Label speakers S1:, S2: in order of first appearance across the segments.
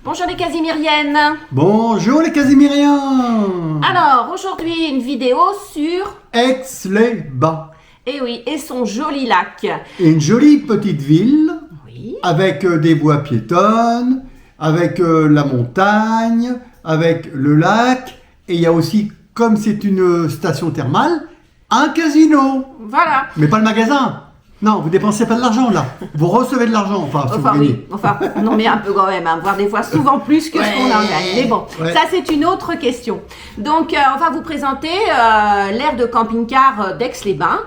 S1: Bonjour les Casimiriennes.
S2: Bonjour les Casimiriens.
S1: Alors aujourd'hui une vidéo sur
S2: Aix-les-Bains.
S1: Eh oui, et son joli lac.
S2: Et une jolie petite ville
S1: Oui.
S2: avec des voies piétonnes, avec la montagne, avec le lac. Et il y a aussi, comme c'est une station thermale, un casino.
S1: Voilà.
S2: Mais pas le magasin. Non, vous dépensez pas de l'argent là. Vous recevez de l'argent, enfin, si vous gagnez.
S1: On en met un peu quand même, voire des fois souvent plus que ce qu'on en gagne. Mais bon, ça c'est une autre question. Donc on va vous présenter l'aire de camping-car d'Aix-les-Bains.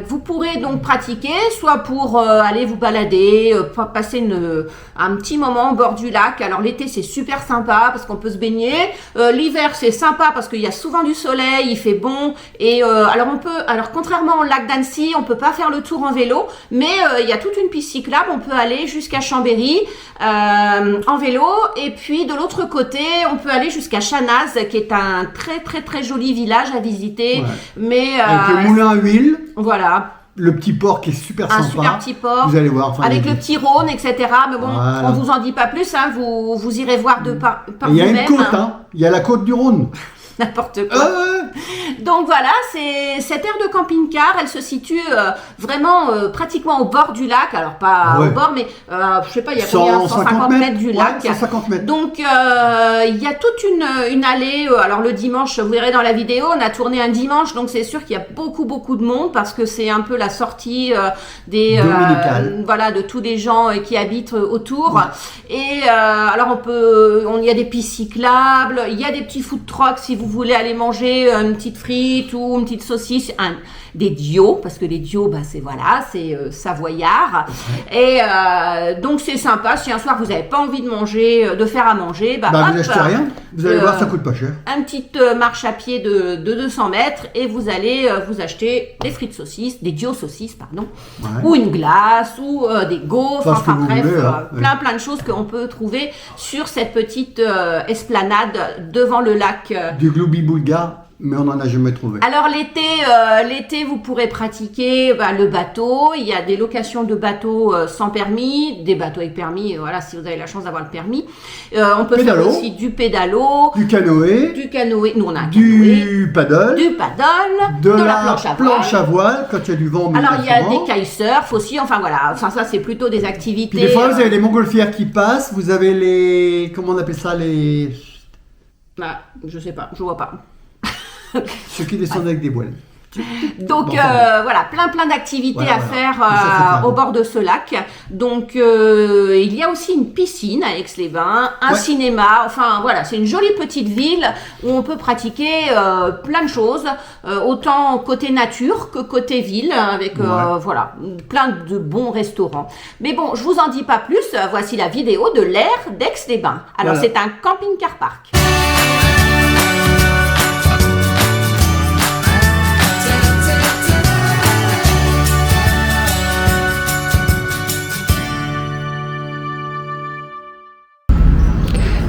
S1: Vous pourrez donc pratiquer, soit pour aller vous balader, passer un petit moment au bord du lac. Alors l'été c'est super sympa parce qu'on peut se baigner. L'hiver c'est sympa parce qu'il y a souvent du soleil, il fait bon. Et alors contrairement au lac d'Annecy, on peut pas faire le tour en vélo, mais il y a toute une piste cyclable, on peut aller jusqu'à Chambéry en vélo, et puis de l'autre côté on peut aller jusqu'à Chanaz, qui est un très joli village à visiter, mais
S2: avec le moulin à huile,
S1: voilà,
S2: le petit port qui est super sympa,
S1: un super petit port,
S2: vous allez voir, enfin,
S1: avec le petit Rhône, etc. Mais bon,
S2: voilà.
S1: On vous en dit pas plus, hein, vous irez voir par
S2: il y a
S1: vous-même.
S2: une côte, hein. Il y a la côte du Rhône.
S1: N'importe quoi. Donc voilà, c'est cette aire de camping-car, elle se situe vraiment pratiquement au bord du lac, alors pas au bord, mais je sais pas, il y a combien, 150 mètres du lac.
S2: 150 mètres.
S1: Donc il y a toute une allée, alors le dimanche, vous verrez dans la vidéo, on a tourné un dimanche, donc c'est sûr qu'il y a beaucoup de monde, parce que c'est un peu la sortie de tous les gens qui habitent autour. Et alors il y a des pistes cyclables, il y a des petits food trucks si vous voulez aller manger une petite frite ou une petite saucisse, des dios, parce que les dios, c'est savoyard. Et donc c'est sympa, si un soir vous n'avez pas envie de faire à manger,
S2: vous n'achetez rien, vous allez voir, ça coûte pas cher.
S1: Une petite marche à pied de 200 mètres et vous allez vous acheter des frites saucisses, des dios saucisses, pardon, ou une glace, ou des gaufres, plein de choses qu'on peut trouver sur cette petite esplanade devant le lac.
S2: Du gloubi-boulga, mais on n'en a jamais trouvé.
S1: Alors l'été, vous pourrez pratiquer le bateau. Il y a des locations de bateaux sans permis, des bateaux avec permis, si vous avez la chance d'avoir le permis. On peut faire aussi du pédalo,
S2: du canoë,
S1: nous on a un
S2: canoë,
S1: du
S2: paddle,
S1: de la
S2: planche à voile quand il y a du vent.
S1: Alors il y a des kitesurf aussi, ça c'est plutôt des activités.
S2: Puis des fois vous avez les montgolfières qui passent, vous avez les, comment on appelle ça, les...
S1: je sais pas, je vois pas.
S2: Ceux qui descendent avec des voiles.
S1: Donc plein d'activités à faire au bord de ce lac. Donc il y a aussi une piscine à Aix-les-Bains, un cinéma, c'est une jolie petite ville où on peut pratiquer plein de choses, autant côté nature que côté ville, avec plein de bons restaurants. Mais bon, je vous en dis pas plus, voici la vidéo de l'aire d'Aix-les-Bains. Alors c'est un camping-car park.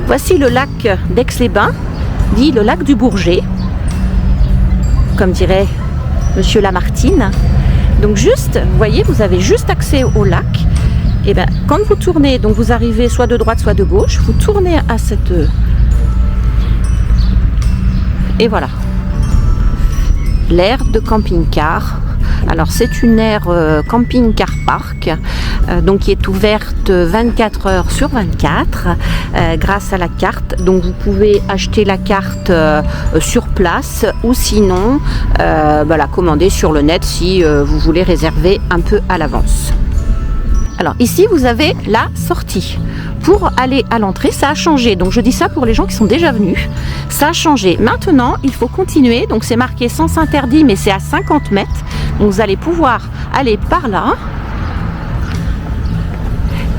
S1: Voici le lac d'Aix-les-Bains, dit le lac du Bourget, comme dirait Monsieur Lamartine. Donc juste, vous voyez, vous avez juste accès au lac. Et quand vous tournez, donc vous arrivez soit de droite, soit de gauche, vous tournez à cette... Et voilà, l'aire de camping-car. Alors c'est une aire camping-car park, donc qui est ouverte 24 heures sur 24 grâce à la carte. Donc vous pouvez acheter la carte sur place ou sinon la commander sur le net si vous voulez réserver un peu à l'avance. Alors ici vous avez la sortie. Pour aller à l'entrée, ça a changé. Donc je dis ça pour les gens qui sont déjà venus. Ça a changé. Maintenant, il faut continuer. Donc c'est marqué sens interdit, mais c'est à 50 mètres. Donc vous allez pouvoir aller par là.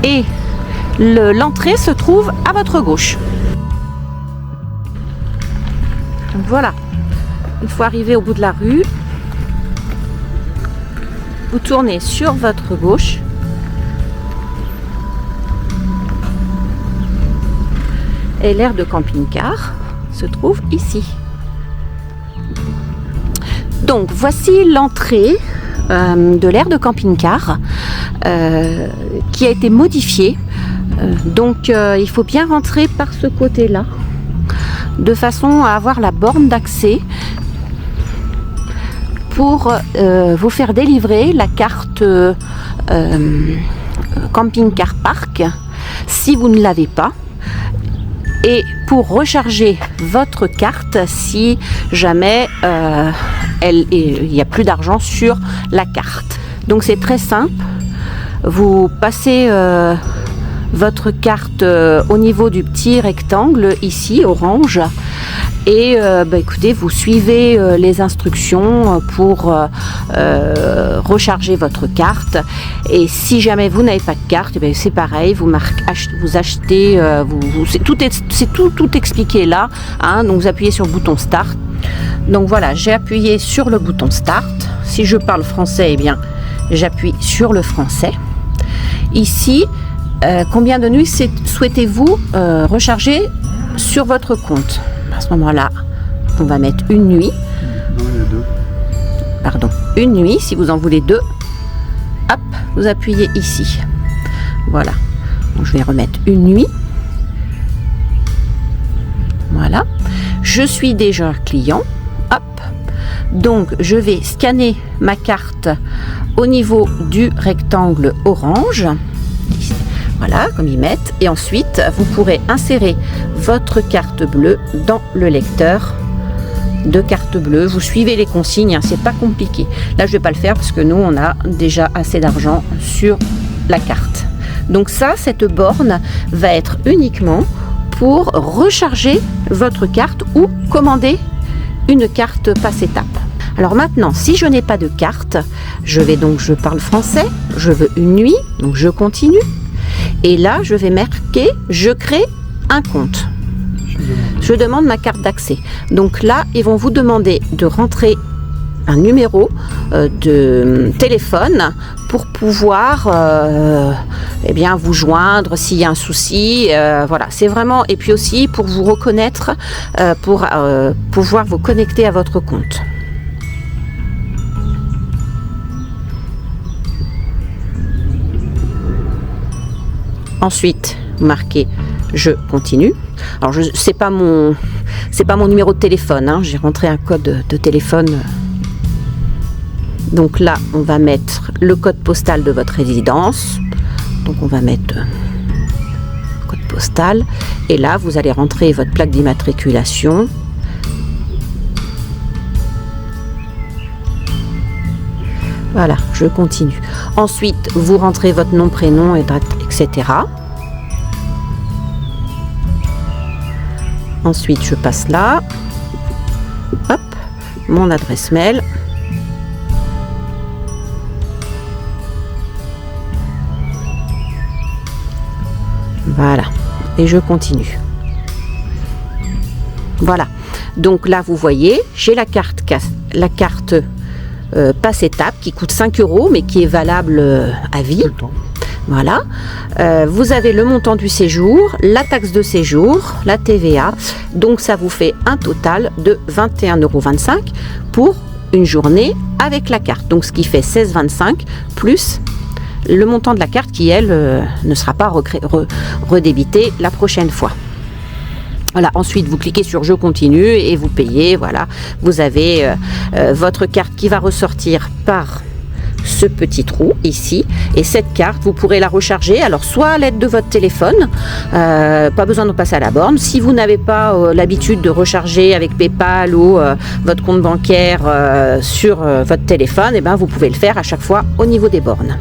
S1: Et l'entrée se trouve à votre gauche. Donc voilà. Une fois arrivé au bout de la rue, vous tournez sur votre gauche. Et l'aire de camping-car se trouve ici. Donc voici l'entrée de l'aire de camping-car qui a été modifiée Donc il faut bien rentrer par ce côté-là, de façon à avoir la borne d'accès pour vous faire délivrer la carte camping-car park si vous ne l'avez pas, et pour recharger votre carte si jamais il n'y a plus d'argent sur la carte. Donc c'est très simple, vous passez votre carte au niveau du petit rectangle ici orange, et écoutez, vous suivez les instructions pour recharger votre carte. Et si jamais vous n'avez pas de carte, c'est pareil, vous achetez, c'est tout expliqué là, hein, donc vous appuyez sur le bouton start. Donc voilà, j'ai appuyé sur le bouton start. Si je parle français, j'appuie sur le français. Ici, combien de nuits souhaitez-vous recharger sur votre compte? À ce moment-là, on va mettre une nuit.
S2: Non, il y a 2.
S1: Pardon, une nuit. Si vous en voulez 2, hop, vous appuyez ici. Voilà. Donc, je vais remettre une nuit. Voilà. Je suis déjà client. Hop. Donc, je vais scanner ma carte au niveau du rectangle orange. Voilà, comme ils mettent. Et ensuite, vous pourrez insérer votre carte bleue dans le lecteur de carte bleue. Vous suivez les consignes, hein, c'est pas compliqué. Là, je vais pas le faire parce que nous, on a déjà assez d'argent sur la carte. Donc ça, cette borne va être uniquement pour recharger votre carte ou commander une carte passe étape. Alors maintenant, si je n'ai pas de carte, je parle français, je veux une nuit, donc je continue. Et là, je vais marquer « Je crée un compte ». Je demande ma carte d'accès. Donc là, ils vont vous demander de rentrer un numéro de téléphone pour pouvoir vous joindre s'il y a un souci. Voilà, c'est vraiment... Et puis aussi pour vous reconnaître, pour pouvoir vous connecter à votre compte. Ensuite, vous marquez « Je continue ». Alors, c'est pas mon numéro de téléphone, hein, j'ai rentré un code de téléphone. Donc là, on va mettre le code postal de votre résidence. Donc, on va mettre code postal. Et là, vous allez rentrer votre plaque d'immatriculation. Voilà, je continue. Ensuite, vous rentrez votre nom, prénom, et date, etc. Ensuite, je passe là. Hop, mon adresse mail. Voilà, et je continue. Voilà. Donc là, vous voyez, j'ai la carte passe étape qui coûte 5 € mais qui est valable à vie. Voilà. Vous avez le montant du séjour, la taxe de séjour, la TVA. Donc ça vous fait un total de 21,25 € pour une journée avec la carte. Donc ce qui fait 16,25 plus le montant de la carte qui, elle, ne sera pas redébité la prochaine fois. Voilà, ensuite vous cliquez sur je continue et vous payez. Voilà, vous avez votre carte qui va ressortir par ce petit trou ici, et cette carte vous pourrez la recharger, alors soit à l'aide de votre téléphone, pas besoin de passer à la borne. Si vous n'avez pas l'habitude de recharger avec PayPal ou votre compte bancaire sur votre téléphone, et vous pouvez le faire à chaque fois au niveau des bornes.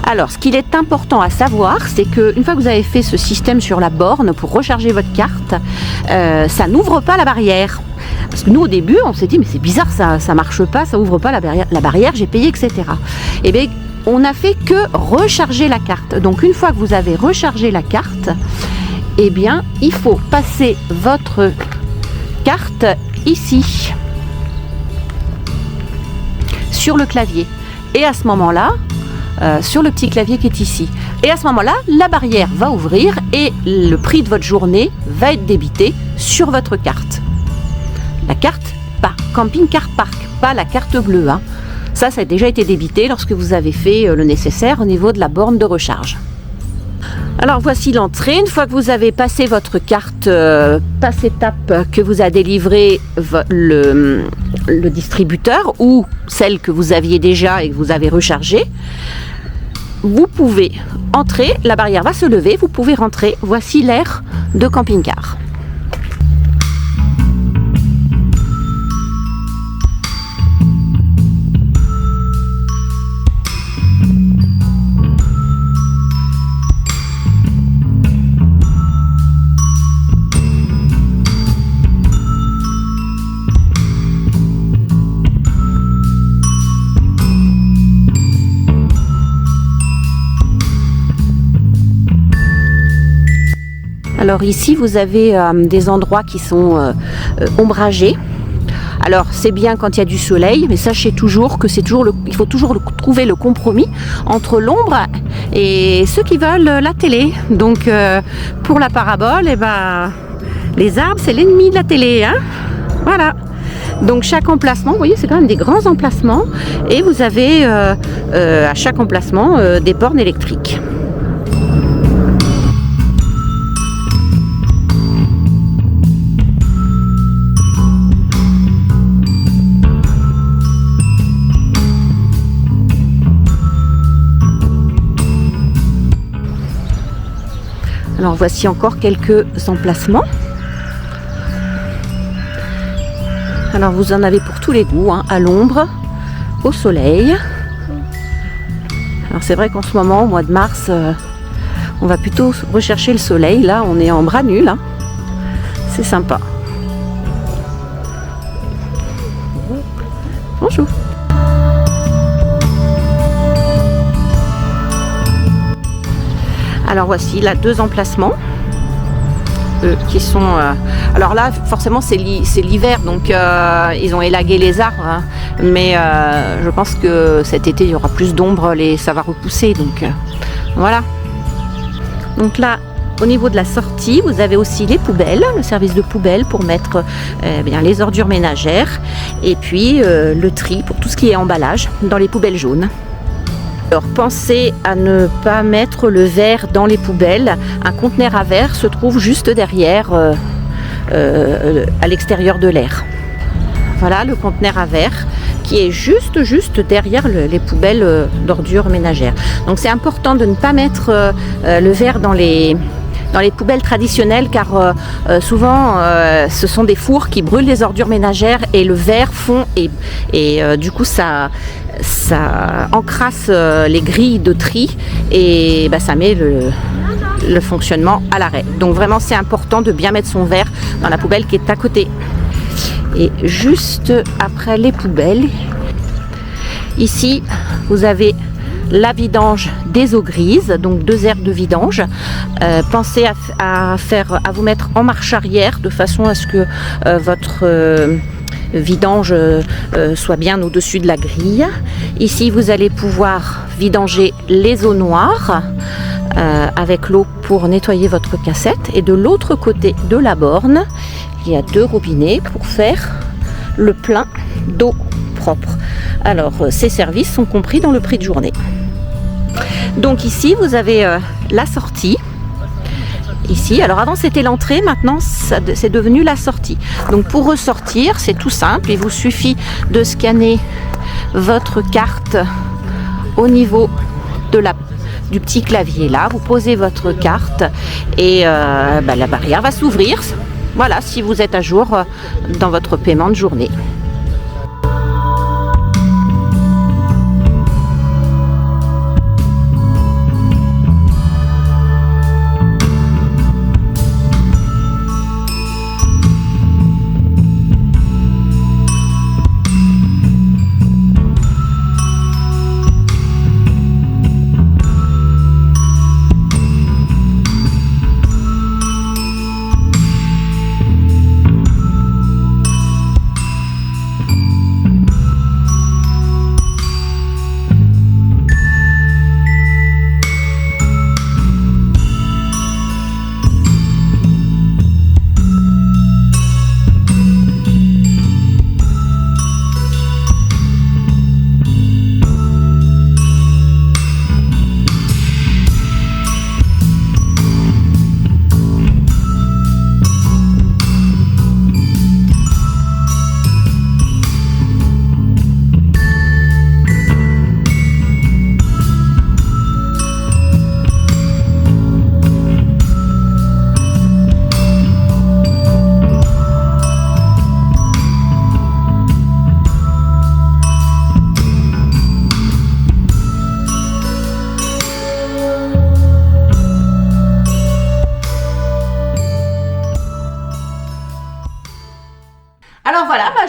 S1: Alors, ce qu'il est important à savoir, c'est qu'une fois que vous avez fait ce système sur la borne pour recharger votre carte, ça n'ouvre pas la barrière. Parce que nous, au début, on s'est dit, mais c'est bizarre, ça marche pas, ça ouvre pas la barrière, j'ai payé, etc. Et bien, on n'a fait que recharger la carte. Donc, une fois que vous avez rechargé la carte, eh bien, il faut passer votre carte ici, sur le clavier. Et à ce moment-là, sur le petit clavier qui est ici. Et à ce moment-là, la barrière va ouvrir et le prix de votre journée va être débité sur votre carte. La carte camping-car park, pas la carte bleue. Hein. Ça a déjà été débité lorsque vous avez fait le nécessaire au niveau de la borne de recharge. Alors voici l'entrée. Une fois que vous avez passé votre carte passe étape que vous a délivré le distributeur ou celle que vous aviez déjà et que vous avez rechargée, vous pouvez entrer, la barrière va se lever, vous pouvez rentrer. Voici l'aire de camping-car. Alors ici, vous avez des endroits qui sont ombragés. Alors c'est bien quand il y a du soleil, mais sachez toujours que il faut toujours trouver le compromis entre l'ombre et ceux qui veulent la télé. Donc pour la parabole, les arbres c'est l'ennemi de la télé, hein. Voilà. Donc chaque emplacement, vous voyez, c'est quand même des grands emplacements et vous avez à chaque emplacement des bornes électriques. Alors voici encore quelques emplacements. Alors vous en avez pour tous les goûts, hein, à l'ombre, au soleil. Alors c'est vrai qu'en ce moment, au mois de mars, on va plutôt rechercher le soleil. Là, on est en bras nus, hein. C'est sympa. Bonjour. Alors voici là 2 emplacements qui sont... alors là forcément c'est l'hiver, donc ils ont élagué les arbres, hein, mais je pense que cet été il y aura plus d'ombre, ça va repousser, donc voilà. Donc là au niveau de la sortie vous avez aussi les poubelles, le service de poubelle pour mettre les ordures ménagères et puis le tri pour tout ce qui est emballage dans les poubelles jaunes. Alors pensez à ne pas mettre le verre dans les poubelles. Un conteneur à verre se trouve juste derrière, à l'extérieur de l'aire. Voilà le conteneur à verre qui est juste derrière les poubelles d'ordures ménagères. Donc c'est important de ne pas mettre le verre dans les poubelles traditionnelles, car souvent ce sont des fours qui brûlent les ordures ménagères et le verre fond et du coup ça encrasse les grilles de tri et ça met le fonctionnement à l'arrêt. Donc vraiment c'est important de bien mettre son verre dans la poubelle qui est à côté. Et juste après les poubelles, ici vous avez la vidange des eaux grises, donc 2 aires de vidange. Pensez à vous mettre en marche arrière de façon à ce que votre vidange soit bien au-dessus de la grille. Ici vous allez pouvoir vidanger les eaux noires avec l'eau pour nettoyer votre cassette, et de l'autre côté de la borne il y a 2 robinets pour faire le plein d'eau propre. Alors ces services sont compris dans le prix de journée. Donc ici vous avez la sortie. Ici, alors avant c'était l'entrée, maintenant c'est devenu la sortie. Donc pour ressortir, c'est tout simple, il vous suffit de scanner votre carte au niveau du petit clavier là. Vous posez votre carte et la barrière va s'ouvrir. Voilà, si vous êtes à jour dans votre paiement de journée.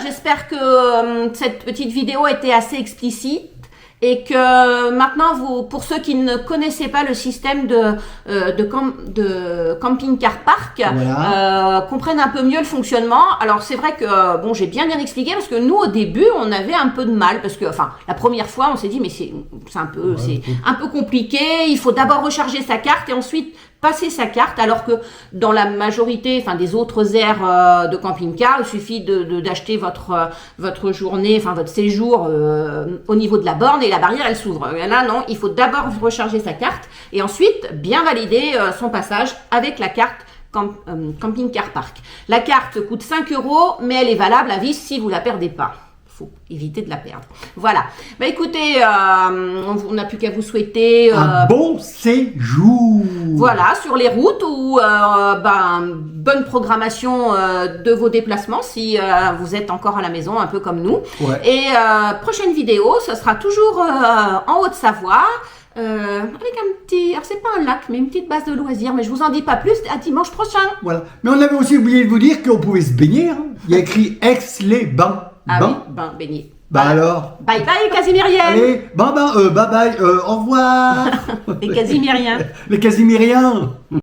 S1: j'espère que cette petite vidéo était assez explicite. Et que maintenant, pour ceux qui ne connaissaient pas le système de camping-car park, comprennent un peu mieux le fonctionnement. Alors c'est vrai que bon, j'ai bien expliqué parce que nous au début, on avait un peu de mal parce que, enfin, la première fois, on s'est dit mais c'est un peu compliqué. Il faut d'abord recharger sa carte et ensuite passer sa carte, alors que dans la majorité, enfin des autres aires de camping-car, il suffit d'acheter votre journée, enfin votre séjour au niveau de la borne et la barrière elle s'ouvre. Là non, il faut d'abord recharger sa carte et ensuite bien valider son passage avec la carte camping-car park. La carte coûte 5 €, mais elle est valable à vie si vous la perdez pas. Faut éviter de la perdre. Voilà. Bah écoutez, on n'a plus qu'à vous souhaiter
S2: un bon séjour.
S1: Voilà, sur les routes ou bonne programmation de vos déplacements si vous êtes encore à la maison, un peu comme nous.
S2: Ouais.
S1: Et prochaine vidéo, ce sera toujours en Haute-Savoie. Avec un petit, alors c'est pas un lac, mais une petite base de loisirs, mais je vous en dis pas plus, à dimanche prochain.
S2: Voilà. Mais on avait aussi oublié de vous dire qu'on pouvait se baigner. Hein. Il y a écrit Aix-les-Bains.
S1: Ah oui, baigner.
S2: Bah alors.
S1: Bye bye Casimirienne.
S2: Allez, bye bye, au revoir.
S1: Les Casimiriens.
S2: Les Casimiriens.